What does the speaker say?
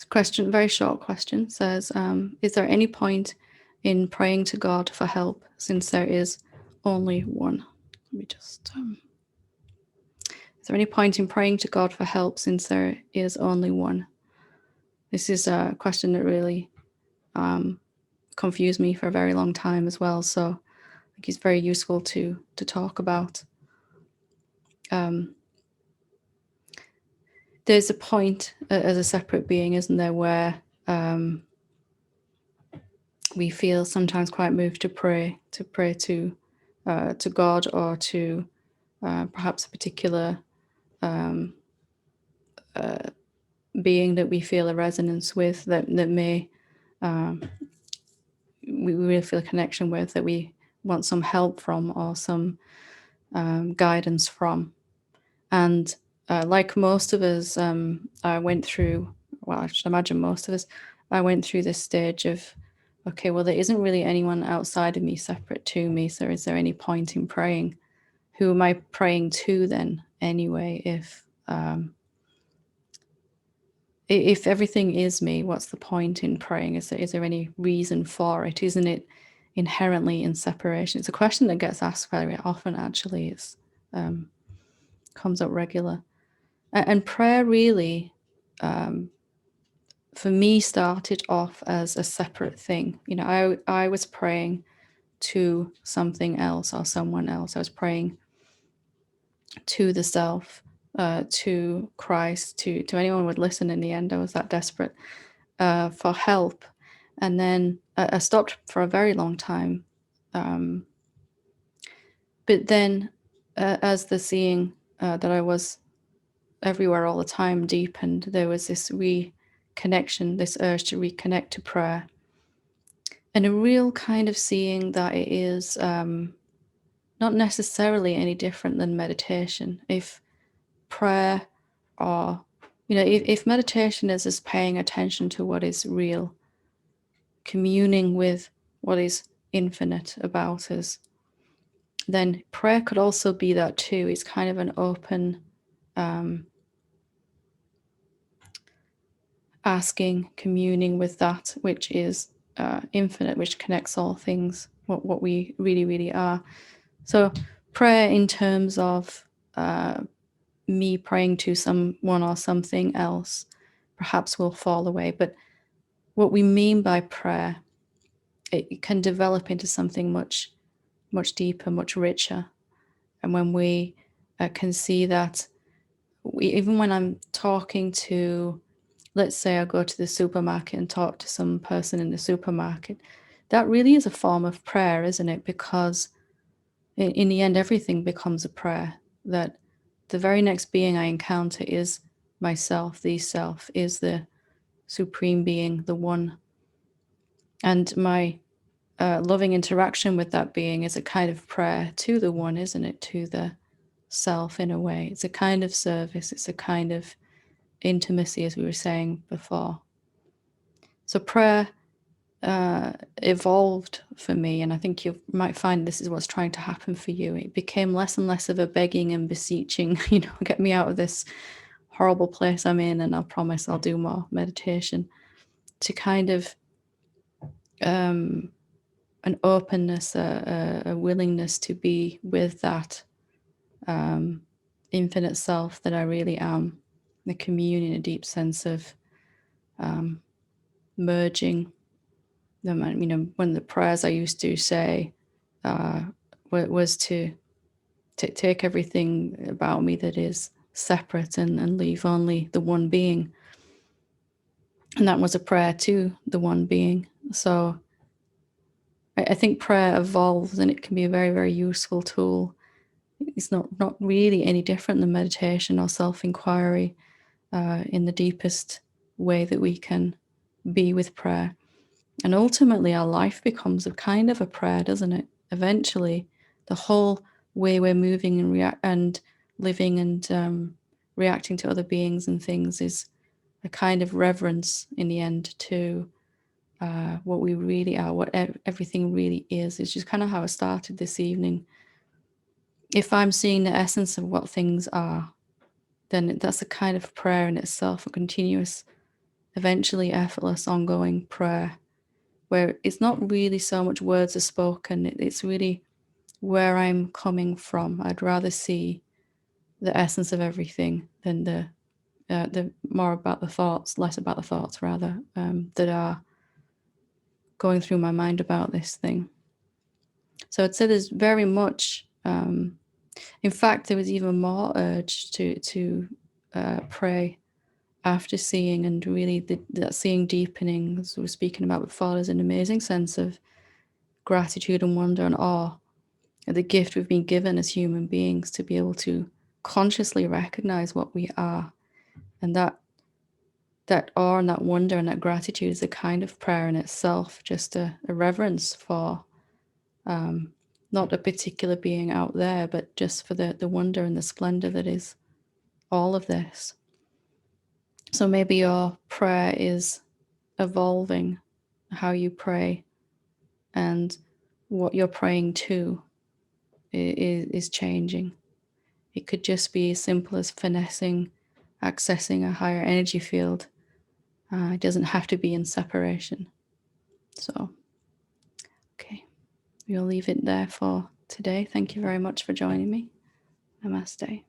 Question, very short question, says, is there any point in praying to God for help since there is only one? Let me just... is there any point in praying to God for help since there is only one? This is a question that really confused me for a very long time as well, so I think it's very useful to talk about. There's a point as a separate being, isn't there, where we feel sometimes quite moved to pray to God, or to perhaps a particular being that we feel a resonance with, that may we really feel a connection with, that we want some help from, or some guidance from. And like most of us, I went through, well, I should imagine most of us, I went through this stage of, okay, well, there isn't really anyone outside of me separate to me, so is there any point in praying? Who am I praying to then anyway? If everything is me, what's the point in praying? Is there any reason for it? Isn't it inherently in separation? It's a question that gets asked very often, actually. It's comes up regular. And prayer really, for me, started off as a separate thing. You know, I was praying to something else or someone else. I was praying to the self, to Christ, to anyone who would listen. In the end, I was that desperate for help. And then I stopped for a very long time. But then as the seeing that I was everywhere all the time deepened, there was this reconnection, this urge to reconnect to prayer, and a real kind of seeing that it is not necessarily any different than meditation. If prayer, or if meditation is just paying attention to what is real, communing with what is infinite about us, then prayer could also be that too. It's kind of an open asking, communing with that which is infinite, which connects all things, what we really, really are. So prayer in terms of me praying to someone or something else perhaps will fall away. But what we mean by prayer, it can develop into something much, much deeper, much richer. And when we can see that, even when I'm talking to, let's say I go to the supermarket and talk to some person in the supermarket, that really is a form of prayer, isn't it? Because in the end, everything becomes a prayer. That the very next being I encounter is myself. The self is the supreme being, the one. And my loving interaction with that being is a kind of prayer to the one, isn't it? To the self, in a way. It's a kind of service. It's a kind of intimacy, as we were saying before. So prayer evolved for me, and I think you might find this is what's trying to happen for you. It became less and less of a begging and beseeching, get me out of this horrible place I'm in, and I'll promise I'll do more meditation, to kind of an openness, a willingness to be with that infinite self that I really am, the communion, a deep sense of merging. When the prayers I used to say was to take everything about me that is separate and leave only the one being. And that was a prayer to the one being. So I think prayer evolves, and it can be a very, very useful tool. It's not really any different than meditation or self-inquiry in the deepest way that we can be with prayer. And ultimately, our life becomes a kind of a prayer, doesn't it? Eventually, the whole way we're moving and living and reacting to other beings and things is a kind of reverence in the end to what we really are, what everything really is. It's just kind of how I started this evening. If I'm seeing the essence of what things are, then that's a kind of prayer in itself, a continuous eventually effortless, ongoing prayer, where it's not really so much words are spoken, it's really where I'm coming from. I'd rather see the essence of everything than the more about the thoughts, less about the thoughts rather, that are going through my mind about this thing. So I'd say there's very much, in fact, there was even more urge to pray after seeing, and really that seeing deepening, as we were speaking about before, there's an amazing sense of gratitude and wonder and awe at the gift we've been given as human beings to be able to consciously recognize what we are. And that awe and that wonder and that gratitude is a kind of prayer in itself, just a reverence for not a particular being out there, but just for the wonder and the splendor that is all of this. So maybe your prayer is evolving how you pray, and what you're praying to is changing. It could just be as simple as finessing, accessing a higher energy field. It doesn't have to be in separation. So, okay, we'll leave it there for today. Thank you very much for joining me. Namaste.